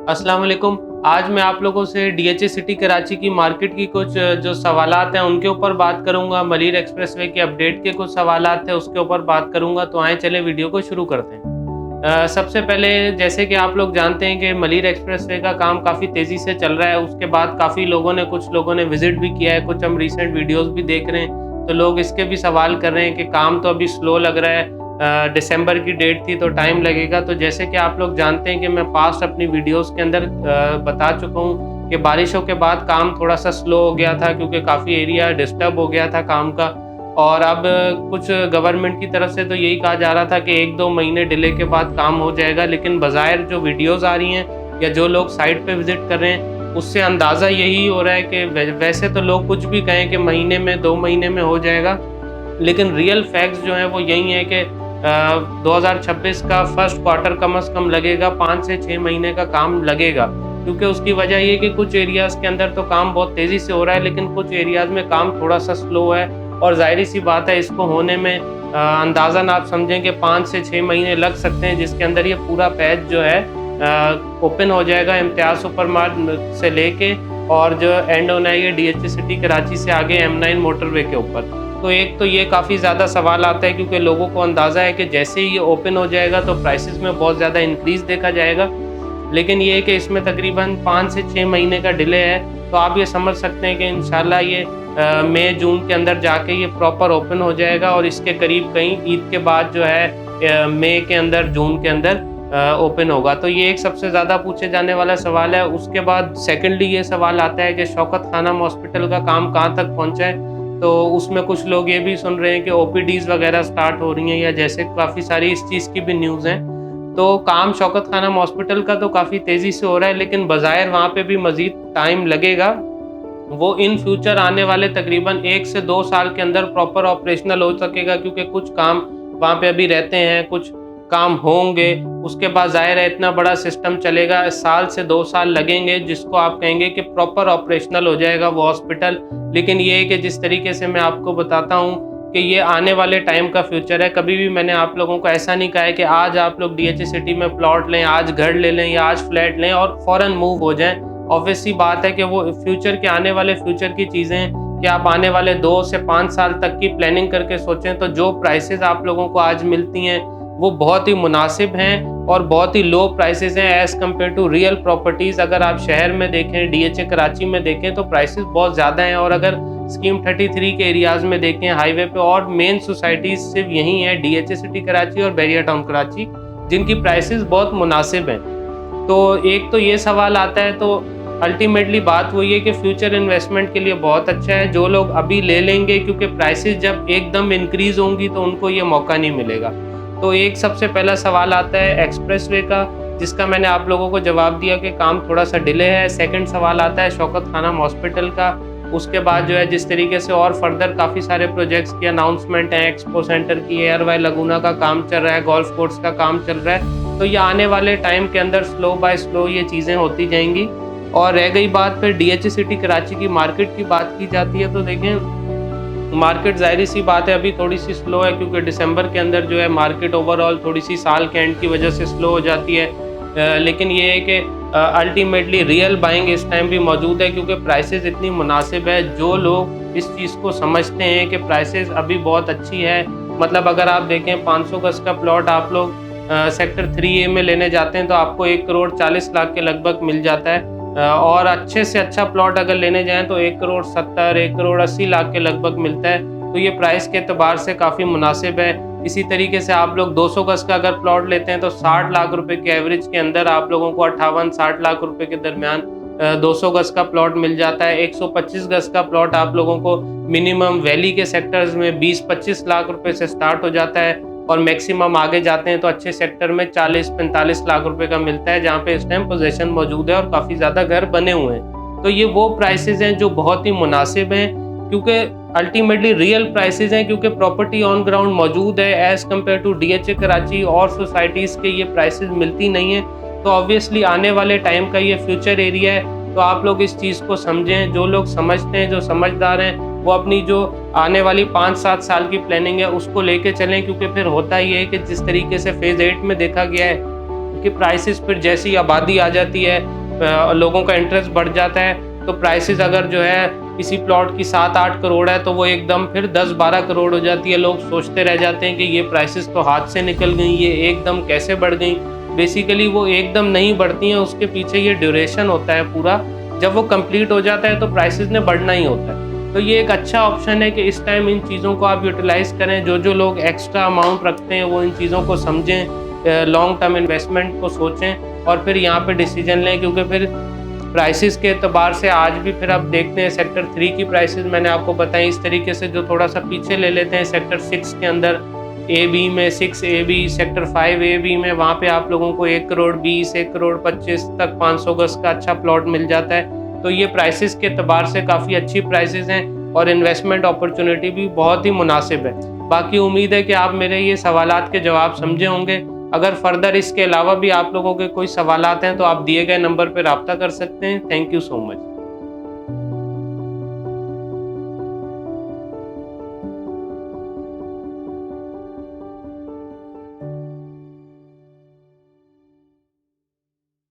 अस्सलाम वालेकुम। आज मैं आप लोगों से डीएचए सिटी कराची की मार्केट की कुछ जो सवालात हैं उनके ऊपर बात करूँगा। मलिर एक्सप्रेसवे के अपडेट के कुछ सवालात थे उसके ऊपर बात करूँगा। तो आएँ चलें वीडियो को शुरू करते हैं। सबसे पहले जैसे कि आप लोग जानते हैं कि मलिर एक्सप्रेसवे का काम काफ़ी तेज़ी से चल रहा है। उसके बाद काफ़ी लोगों ने कुछ लोगों ने विज़िट भी किया है, कुछ हम रीसेंट वीडियोज़ भी देख रहे हैं। तो लोग इसके भी सवाल कर रहे हैं कि काम तो अभी स्लो लग रहा है। दिसंबर की डेट थी तो टाइम लगेगा। तो जैसे कि आप लोग जानते हैं कि मैं पास्ट अपनी वीडियोज़ के अंदर बता चुका हूँ कि बारिशों के बाद काम थोड़ा-सा स्लो हो गया था क्योंकि काफ़ी एरिया डिस्टर्ब हो गया था काम का। और अब कुछ गवर्नमेंट की तरफ से तो यही कहा जा रहा था कि 1-2 महीने डिले के बाद काम हो जाएगा, लेकिन बज़ाहिर जो वीडियोज़ आ रही हैं या जो लोग साइट पे विज़िट कर रहे हैं, उससे अंदाज़ा यही हो रहा है कि वैसे तो लोग कुछ भी कहें कि महीने में, 2 महीने में हो जाएगा, लेकिन रियल फैक्ट्स जो हैं वो यही हैं कि 2026 का फर्स्ट क्वार्टर कम से कम लगेगा, 5 से 6 महीने का काम लगेगा। क्योंकि उसकी वजह ये है कि कुछ एरियाज़ के अंदर तो काम बहुत तेज़ी से हो रहा है, लेकिन कुछ एरियाज़ में काम थोड़ा-सा स्लो है। और ज़ाहिर-सी बात है इसको होने में अंदाज़न आप समझें कि 5 से 6 महीने लग सकते हैं, जिसके अंदर ये पूरा पैच जो है ओपन हो जाएगा इम्तियाज़ सुपर मार्ट से लेके, और जो एंड होना है ये डीएचए सिटी कराची से आगे M9 मोटरवे के ऊपर। तो एक तो ये काफ़ी ज़्यादा सवाल आता है क्योंकि लोगों को अंदाज़ा है कि जैसे ही ये ओपन हो जाएगा तो प्राइसेस में बहुत ज़्यादा इंक्रीज़ देखा जाएगा। लेकिन ये है कि इसमें तकरीबन 5 से 6 महीने का डिले है। तो आप ये समझ सकते हैं कि इंशाल्लाह ये मई जून के अंदर जाके ये प्रॉपर ओपन हो जाएगा, और इसके करीब कहीं ईद के बाद जो है मई के अंदर, जून के अंदर ओपन होगा। तो ये एक सबसे ज़्यादा पूछे जाने वाला सवाल है। उसके बाद सेकंडली ये सवाल आता है कि शौकत खानम हॉस्पिटल का काम कहाँ तक पहुँचा है। तो उसमें कुछ लोग ये भी सुन रहे हैं कि ओपीडीज़ वगैरह स्टार्ट हो रही हैं, या जैसे काफ़ी सारी इस चीज़ की भी न्यूज़ हैं। तो काम शौकत खानम हॉस्पिटल का तो काफ़ी तेज़ी से हो रहा है, लेकिन बज़ाहिर वहाँ पे भी मज़ीद टाइम लगेगा। वो इन फ्यूचर आने वाले तकरीबन 1 से 2 साल के अंदर प्रॉपर ऑपरेशनल हो सकेगा, क्योंकि कुछ काम वहाँ पे अभी रहते हैं, कुछ काम होंगे। उसके बाद ज़ाहिर है इतना बड़ा सिस्टम चलेगा, साल से 2 साल लगेंगे, जिसको आप कहेंगे कि प्रॉपर ऑपरेशनल हो जाएगा वो हॉस्पिटल। लेकिन ये है कि जिस तरीके से मैं आपको बताता हूँ कि ये आने वाले टाइम का फ्यूचर है। कभी भी मैंने आप लोगों को ऐसा नहीं कहा है कि आज आप लोग डीएचए सिटी में प्लॉट लें, आज घर ले लें या आज फ्लैट लें और फ़ौरन मूव हो जाएँ। ऑब्वियस सी बात है कि वो फ्यूचर के आने वाले फ्यूचर की चीज़ें कि आप आने वाले 2 से 5 साल तक की प्लानिंग करके सोचें, तो जो प्राइसेज़ आप लोगों को आज मिलती हैं वो बहुत ही मुनासिब हैं और बहुत ही लो प्राइसेज़ हैं as compared to real properties. अगर आप शहर में देखें, डीएचए कराची में देखें, तो प्राइसेज़ बहुत ज़्यादा हैं, और अगर स्कीम 33 के एरियाज़ में देखें हाईवे पे, और मेन सोसाइटीज़ सिर्फ यही हैं, डीएचए सिटी कराची और बैरिया टाउन कराची, जिनकी प्राइसेज़ बहुत मुनासिब हैं। तो एक तो ये सवाल आता है। तो अल्टीमेटली बात वही है कि फ्यूचर इन्वेस्टमेंट के लिए बहुत अच्छा है। जो लोग अभी ले लेंगे, क्योंकि प्राइसेस जब एकदम इंक्रीज़ होंगी तो उनको ये मौका नहीं मिलेगा। तो एक सबसे पहला सवाल आता है एक्सप्रेसवे का, जिसका मैंने आप लोगों को जवाब दिया कि काम थोड़ा-सा डिले है। सेकंड सवाल आता है शौकत खानम हॉस्पिटल का। उसके बाद जो है जिस तरीके से और फर्दर काफ़ी सारे प्रोजेक्ट्स की अनाउंसमेंट है, एक्सपो सेंटर की, एयरवाई लगूना का काम चल रहा है, गोल्फ कोर्स का काम चल रहा है। तो ये आने वाले टाइम के अंदर स्लो बाय स्लो ये चीज़ें होती जाएँगी। और रह गई बात फिर डीएचए सिटी कराची की मार्केट की बात की जाती है, तो देखें मार्केट ज़ाहिर-सी बात है अभी थोड़ी-सी स्लो है, क्योंकि दिसंबर के अंदर जो है मार्केट ओवरऑल थोड़ी-सी साल के एंड की वजह से स्लो हो जाती है। लेकिन ये है कि अल्टीमेटली रियल बाइंग इस टाइम भी मौजूद है, क्योंकि प्राइसेस इतनी मुनासिब है। जो लोग इस चीज़ को समझते हैं कि प्राइसेस अभी बहुत अच्छी है, मतलब अगर आप देखें 500 गज़ का प्लॉट आप लोग सेक्टर 3A में लेने जाते हैं तो आपको 1 करोड़ 40 लाख के लगभग मिल जाता है। और अच्छे से अच्छा प्लॉट अगर लेने जाएँ तो 1 करोड़ 70, 1 करोड़ 80 लाख के लगभग मिलता है। तो ये प्राइस के एतबार से काफ़ी मुनासिब है। इसी तरीके से आप लोग 200 गज़ का अगर प्लॉट लेते हैं तो 60 लाख रुपए के एवरेज के अंदर आप लोगों को 58-60 लाख रुपए के दरमियान 200 गज़ का प्लॉट मिल जाता है। 125 गज़ का प्लॉट आप लोगों को मिनिमम वैली के सेक्टर्स में 20-25 लाख रुपए से स्टार्ट हो जाता है, और मैक्सिमम आगे जाते हैं तो अच्छे सेक्टर में 40-45 लाख रुपए का मिलता है, जहाँ पे इस टाइम पोजीशन मौजूद है और काफ़ी ज़्यादा घर बने हुए हैं। तो ये वो प्राइसेज़ हैं जो बहुत ही मुनासिब हैं, क्योंकि अल्टीमेटली रियल प्राइसेज़ हैं, क्योंकि प्रॉपर्टी ऑन ग्राउंड मौजूद है। As compared to DHA Karachi और सोसाइटीज़ के ये प्राइसेज़ मिलती नहीं है। तो ऑब्वियसली आने वाले टाइम का ये फ्यूचर एरिया है। तो आप लोग इस चीज़ को समझें, जो लोग समझते हैं, जो समझदार हैं, वो अपनी जो आने वाली 5-7 साल की प्लानिंग है उसको लेके चलें, क्योंकि फिर होता ये है कि जिस तरीके से फेज़ 8 में देखा गया है कि प्राइसेस फिर जैसी आबादी आ जाती है, लोगों का इंटरेस्ट बढ़ जाता है, तो प्राइसेस अगर जो है किसी प्लॉट की 7-8 करोड़ है तो वो एकदम फिर 10-12 करोड़ हो जाती है। लोग सोचते रह जाते हैं कि ये प्राइसेस तो हाथ से निकल गई, ये एकदम कैसे बढ़ गई। बेसिकली वो एकदम नहीं बढ़ती हैं, उसके पीछे ये ड्यूरेशन होता है पूरा। जब वो कंप्लीट हो जाता है तो प्राइसेस ने बढ़ना ही होता है। तो ये एक अच्छा ऑप्शन है कि इस टाइम इन चीज़ों को आप यूटिलाइज़ करें। जो लोग एक्स्ट्रा अमाउंट रखते हैं वो इन चीज़ों को समझें, लॉन्ग टर्म इन्वेस्टमेंट को सोचें और फिर यहाँ पे डिसीजन लें, क्योंकि फिर प्राइसेस के एतबार से आज भी फिर आप देखते हैं सेक्टर 3 की प्राइसेस मैंने आपको बताई इस तरीके से। जो थोड़ा सा पीछे ले लेते हैं सेक्टर 6 के अंदर, ए बी में 6AB, सेक्टर 5AB में, वहाँ पे आप लोगों को 1 करोड़ 20, 1 करोड़ 25 तक 500 गज का अच्छा प्लॉट मिल जाता है। तो ये प्राइसेस के एतबार से काफ़ी अच्छी प्राइसेस हैं और इन्वेस्टमेंट अपॉर्चुनिटी भी बहुत ही मुनासिब है। बाकी उम्मीद है कि आप मेरे ये सवालात के जवाब समझे होंगे। अगर फर्दर इसके अलावा भी आप लोगों के कोई सवालात हैं तो आप दिए गए नंबर पर रब्ता कर सकते हैं। Thank you so much.